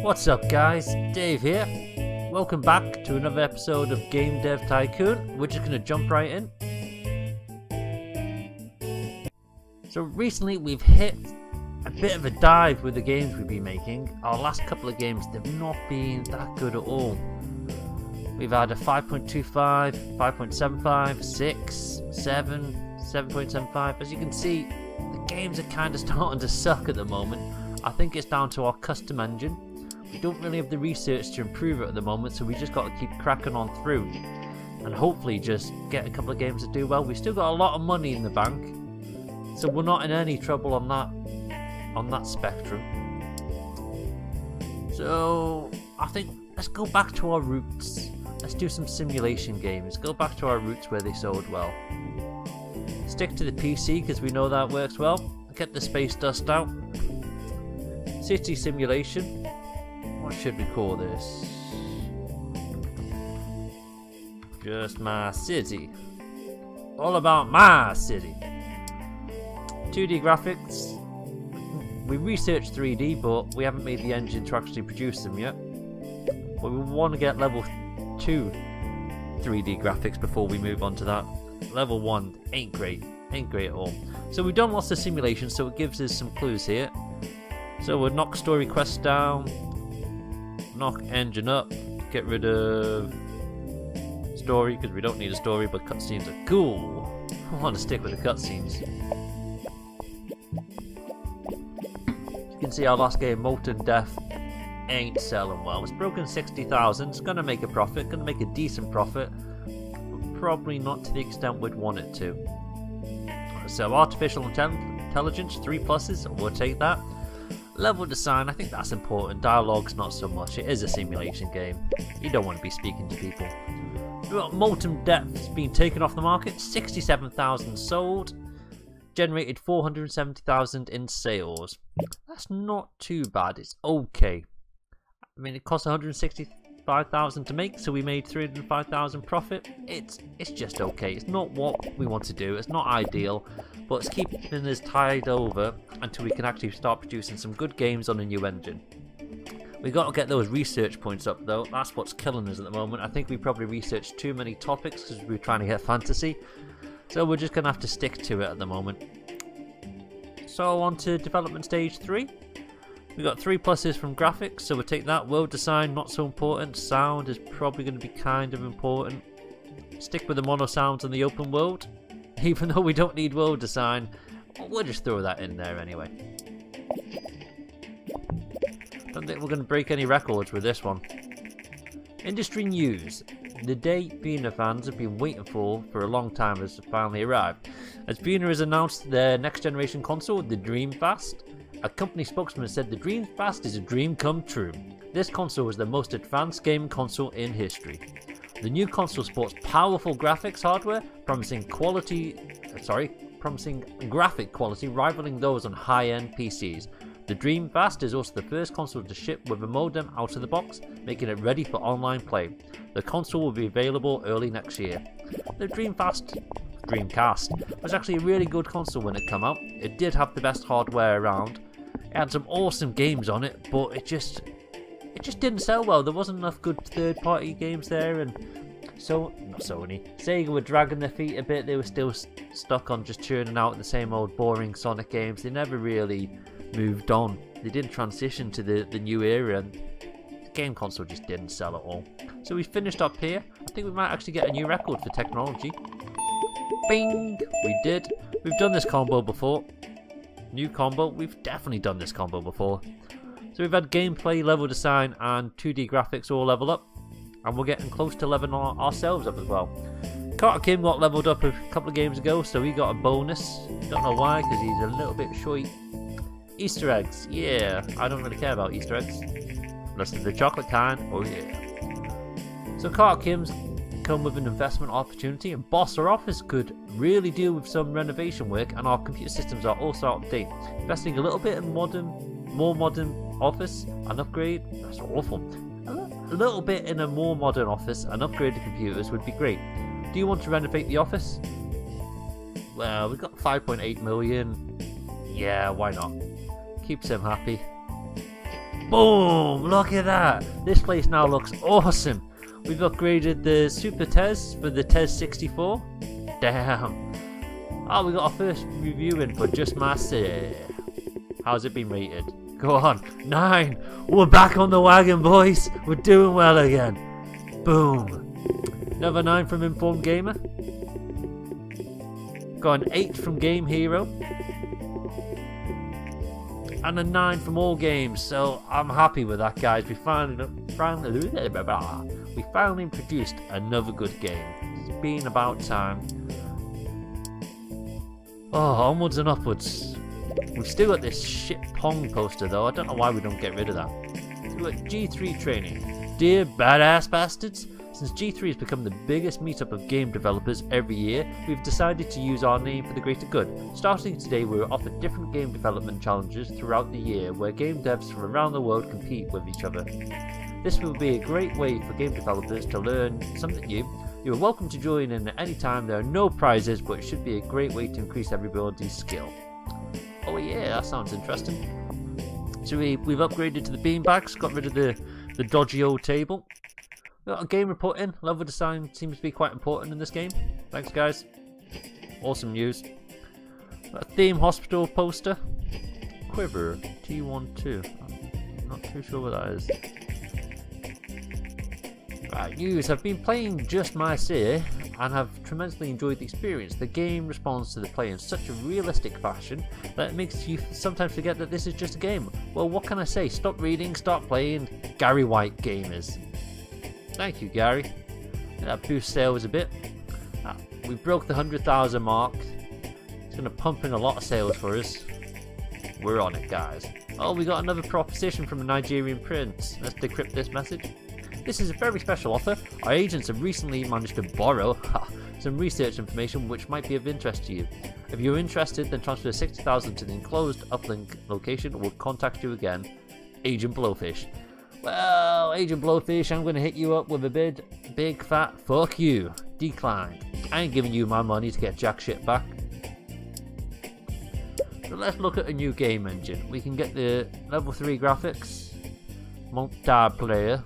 What's up guys, Dave here. Welcome back to another episode of Game Dev Tycoon. We're just going to jump right in. So recently we've hit a bit of a dive with the games we've been making. Our last couple of games, they've not been that good at all. We've had a 5.25, 5.75, 6, 7, 7.75. As you can see, the games are kind of starting to suck at the moment. I think it's down to our custom engine. We don't really have the research to improve it at the moment, so we just got to keep cracking on through and hopefully just get a couple of games to do well. We've still got a lot of money in the bank, so we're not in any trouble on that spectrum. So I think let's go back to our roots. Let's do some simulation games. Go back to our roots where they sold well. Stick to the PC because we know that works well. Get the space dust out. City simulation. What should we call this? Just my city. All about my city. 2D graphics. We researched 3D, but we haven't made the engine to actually produce them yet. But we want to get level 2 3D graphics before we move on to that. Level 1 ain't great at all. So we've done lots of simulations, so it gives us some clues here. So we'll knock story quests down, knock engine up, get rid of story because we don't need a story, but cutscenes are cool. I want to stick with the cutscenes. You can see our last game, Molten Death, ain't selling well. It's broken 60,000. It's gonna make a profit, gonna make a decent profit, but probably not to the extent we'd want it to. So artificial intelligence, 3 pluses, we'll take that. Level design, I think that's important. Dialogue's not so much. It is a simulation game. You don't want to be speaking to people. We've got Molten Depths being taken off the market. 67,000 sold. Generated 470,000 in sales. That's not too bad. It's okay. I mean, it cost 165,000 to make, so we made 305,000 profit. It's just okay. It's not what we want to do. It's not ideal, but it's keeping us tied over until we can actually start producing some good games on a new engine. We got to get those research points up though. That's what's killing us at the moment. I think we probably researched too many topics because we were trying to get fantasy. So we're just going to have to stick to it at the moment. So on to development stage 3. We got 3 pluses from graphics, so we'll take that. World design, not so important. Sound is probably going to be kind of important. Stick with the mono sounds in the open world. Even though we don't need world design, we'll just throw that in there anyway. Don't think we're going to break any records with this one. Industry news. The day Bina fans have been waiting for a long time has finally arrived. As Bina has announced their next generation console, the Dreamcast. A company spokesman said the Dreamcast is a dream come true. This console is the most advanced gaming console in history. The new console sports powerful graphics hardware, promising graphic quality rivaling those on high-end PCs. The Dreamcast is also the first console to ship with a modem out of the box, making it ready for online play. The console will be available early next year. The Dreamcast was actually a really good console when it came out. It did have the best hardware around. It had some awesome games on it, but it just didn't sell well. There wasn't enough good third-party games there, and Sega were dragging their feet a bit. They were still stuck on just churning out the same old boring Sonic games. They never really moved on. They didn't transition to the new era, and the game console just didn't sell at all. So we finished up here. I think we might actually get a new record for technology. Bing! We did. We've done this combo before. New combo. We've definitely done this combo before. So we've had gameplay, level design, and 2D graphics all level up. And we're getting close to leveling ourselves up as well. Carter Kim got leveled up a couple of games ago, so he got a bonus. Don't know why, because he's a little bit short. Easter eggs. Yeah, I don't really care about Easter eggs. Unless they're the chocolate kind. Oh yeah. So Carter Kim's come with an investment opportunity, and Boss our office could really deal with some renovation work, and our computer systems are also out of date. Investing a little bit in more modern office and upgrade. That's awful. A little bit in a more modern office and upgraded computers would be great. Do you want to renovate the office? Well, we've got 5.8 million. Yeah, why not? Keeps him happy. Boom! Look at that! This place now looks awesome. We've upgraded the Super Tez for the Tez 64. Damn. Oh, we got our first review in for Just My City. How's it been rated? Go on. 9. We're back on the wagon, boys. We're doing well again. Boom. Another 9 from Informed Gamer. Got an 8 from Game Hero. And a 9 from All Games. So I'm happy with that, guys. We finally produced another good game. It's been about time. Oh, onwards and upwards. We've still got this shit Pong poster though. I don't know why we don't get rid of that. We're at G3 training. Dear badass bastards, since G3 has become the biggest meetup of game developers every year, we've decided to use our name for the greater good. Starting today, we are offered different game development challenges throughout the year where game devs from around the world compete with each other. This will be a great way for game developers to learn something new. You are welcome to join in at any time. There are no prizes, but it should be a great way to increase everybody's skill. Oh yeah, that sounds interesting. So we've upgraded to the beanbags, got rid of the dodgy old table. We've got a game report in. Level design seems to be quite important in this game. Thanks guys. Awesome news. Got a theme hospital poster. Quiver T12. Not too sure what that is. Right, news. I've been playing Just My City and have tremendously enjoyed the experience. The game responds to the player in such a realistic fashion that it makes you sometimes forget that this is just a game. Well, what can I say? Stop reading, start playing. Gary White Gamers. Thank you, Gary. That boosts sales a bit. We broke the 100,000 mark. It's going to pump in a lot of sales for us. We're on it, guys. Oh, we got another proposition from a Nigerian prince. Let's decrypt this message. This is a very special offer. Our agents have recently managed to borrow some research information which might be of interest to you. If you're interested, then transfer 60,000 to the enclosed uplink location. We'll contact you again. Agent Blowfish. Well, Agent Blowfish, I'm going to hit you up with a big fat fuck you. Declined. I ain't giving you my money to get jack shit back. So let's look at a new game engine. We can get the level 3 graphics, multiplayer,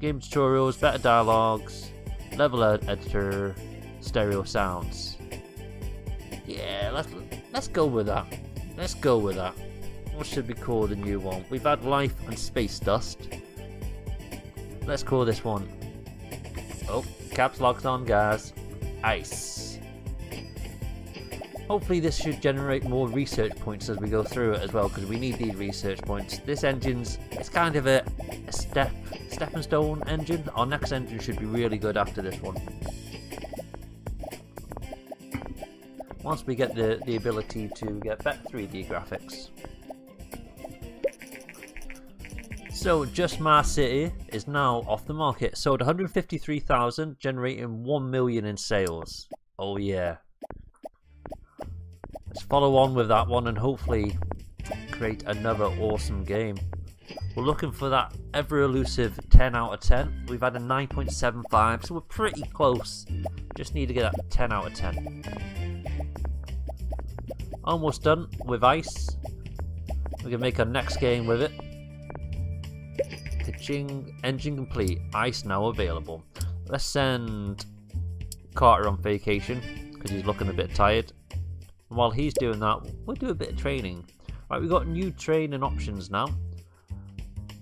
game tutorials, better dialogues, level editor, stereo sounds. Yeah, let's go with that. Let's go with that. What should we call the new one? We've had Life and Space Dust. Let's call this one. Oh, caps locked on, guys. Ice. Hopefully this should generate more research points as we go through it as well, because we need these research points. This engine's, it's kind of a stepping stone engine. Our next engine should be really good after this one. Once we get the ability to get better 3D graphics. So Just My City is now off the market. Sold 153,000, generating 1 million in sales. Oh yeah. Let's follow on with that one and hopefully create another awesome game. We're looking for that ever elusive 10 out of 10. We've had a 9.75, so we're pretty close. Just need to get that 10 out of 10. Almost done with Ice. We can make our next game with it. Engine complete. Ice now available. Let's send Carter on vacation because he's looking a bit tired. And while he's doing that, we'll do a bit of training. Right, we've got new training options now.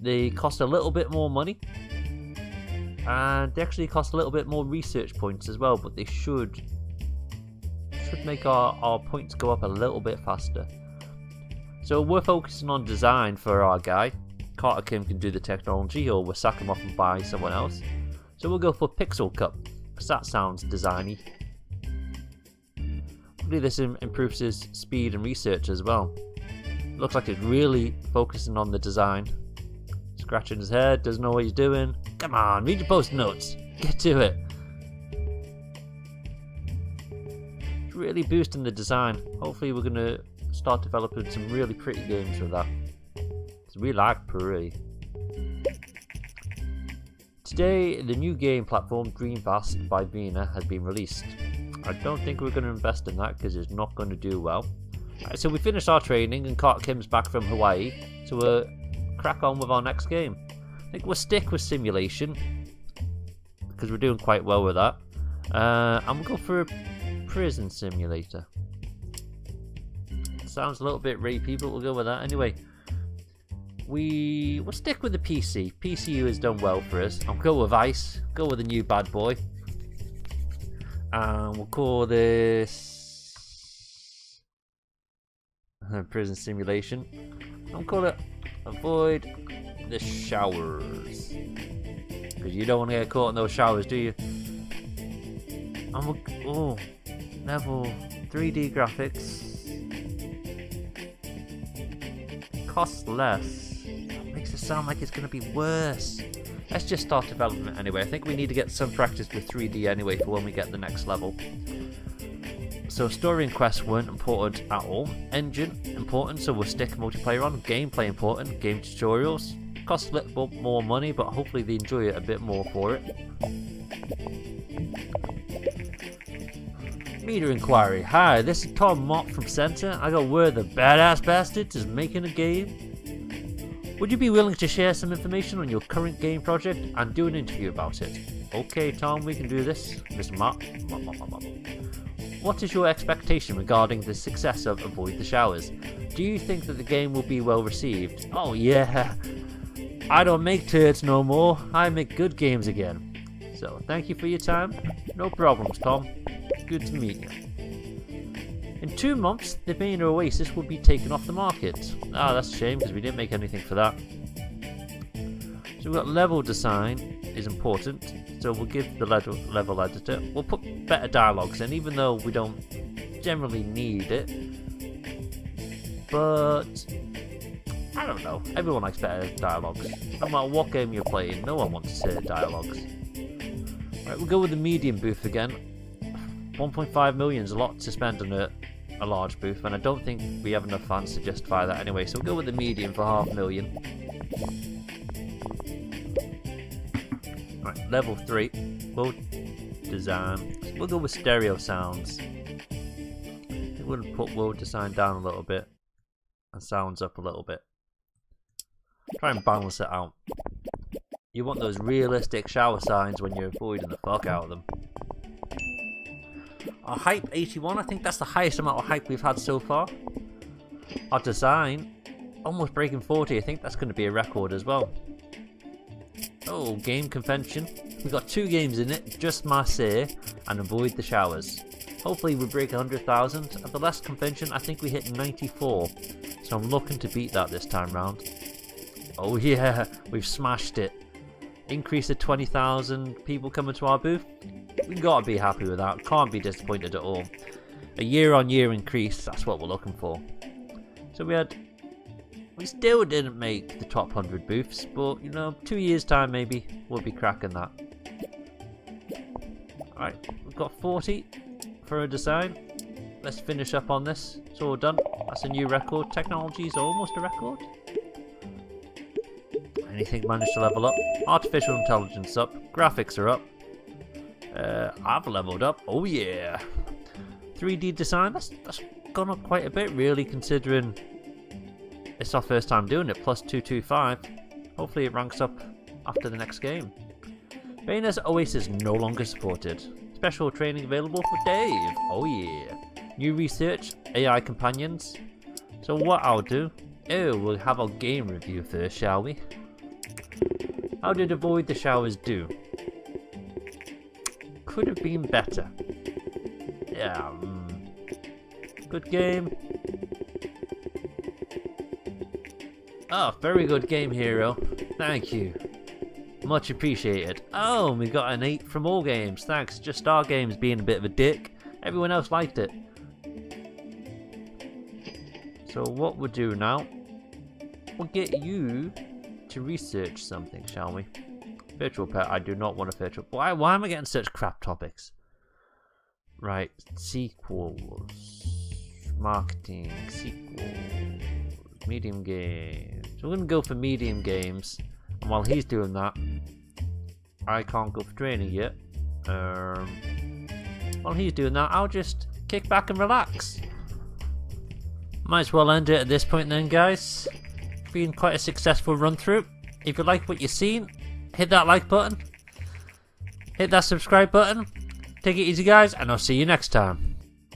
They cost a little bit more money, and they actually cost a little bit more research points as well, but they should make our points go up a little bit faster. So we're focusing on design for our guy. Carter Kim can do the technology, or we'll sack him off and buy someone else. So we'll go for Pixel Cup, because that sounds designy. Hopefully this improves his speed and research as well. Looks like it's really focusing on the design. Scratching his head, doesn't know what he's doing. Come on, read your post notes. Get to it. It's really boosting the design. Hopefully we're going to start developing some really pretty games with that. Because we like pretty. Today, the new game platform Dreamcast by Vina has been released. I don't think we're going to invest in that because it's not going to do well. Right, so we finished our training and Carter Kim's back from Hawaii. So we're crack on with our next game. I think we'll stick with simulation because we're doing quite well with that. And we'll go for a prison simulator. Sounds a little bit rapey, but we'll go with that anyway. We'll stick with the PC. PCU has done well for us. I'll go with Ice. Go with a new bad boy. And we'll call this prison simulation. I'll call it Avoid the Showers. Because you don't want to get caught in those showers, do you? And we'll, level 3D graphics. Costs less. Makes it sound like it's going to be worse. Let's just start development anyway. I think we need to get some practice with 3D anyway for when we get the next level. So story and quests weren't important at all. Engine important, so we'll stick multiplayer on. Gameplay important. Game tutorials cost a little more money, but hopefully they enjoy it a bit more for it. Media inquiry. Hi, this is Tom Mott from Centre. I got word the badass bastard is making a game. Would you be willing to share some information on your current game project and do an interview about it? Okay, Tom, we can do this. Mr. Mott. What is your expectation regarding the success of Avoid the Showers? Do you think that the game will be well received? Oh yeah. I don't make turds no more. I make good games again. So, thank you for your time. No problems, Tom. Good to meet you. In 2 months, the main Oasis will be taken off the market. Ah, that's a shame because we didn't make anything for that. So we've got level design is important. So we'll give the level editor. We'll put better dialogues in, even though we don't generally need it. But I don't know. Everyone likes better dialogues. No matter what game you're playing, no one wants to hear dialogues. Right, we'll go with the medium booth again. 1.5 million is a lot to spend on a large booth, and I don't think we have enough fans to justify that anyway, so we'll go with the medium for 500,000. Right, level 3. We'll design. We'll go with stereo sounds. I think we'll put world design down a little bit and sounds up a little bit. Try and balance it out. You want those realistic shower signs when you're avoiding the fuck out of them. Our hype 81, I think that's the highest amount of hype we've had so far. Our design, almost breaking 40, I think that's going to be a record as well. Oh, game convention. We've got 2 games in it, Just Marseille and Avoid the Showers. Hopefully we break 100,000. At the last convention, I think we hit 94. So I'm looking to beat that this time round. Oh yeah, we've smashed it. Increase of 20,000 people coming to our booth. We gotta be happy with that. Can't be disappointed at all. A year-on-year increase, that's what we're looking for. So we still didn't make the top 100 booths, but you know, 2 years time maybe we'll be cracking that. Alright, we've got 40 for a design. Let's finish up on this. It's all done. That's a new record. Technology is almost a record. Anything managed to level up? Artificial intelligence up. Graphics are up. I've leveled up. Oh yeah. 3D design. That's gone up quite a bit, really, considering it's our first time doing it. Plus 225. Hopefully it ranks up after the next game. Bayonetta Oasis no longer supported. Special training available for Dave. Oh yeah. New research. AI companions. So what I'll do. Oh, we'll have our game review first, shall we? How did Avoid the Showers do? Could have been better. Yeah. Good game. Oh, very good game, hero. Thank you. Much appreciated. Oh, we got an 8 from all games. Thanks. Just our games being a bit of a dick. Everyone else liked it. So what we'll do now, we'll get you to research something, shall we? Virtual pet. I do not want a virtual. Why am I getting such crap topics? Right. Sequels. Marketing. Sequels. Medium games. So we're going to go for medium games. And while he's doing that, I can't go for training yet. While he's doing that, I'll just kick back and relax. Might as well end it at this point then, guys. been quite a successful run through. If you like what you've seen, hit that like button, hit that subscribe button. Take it easy, guys, and I'll see you next time.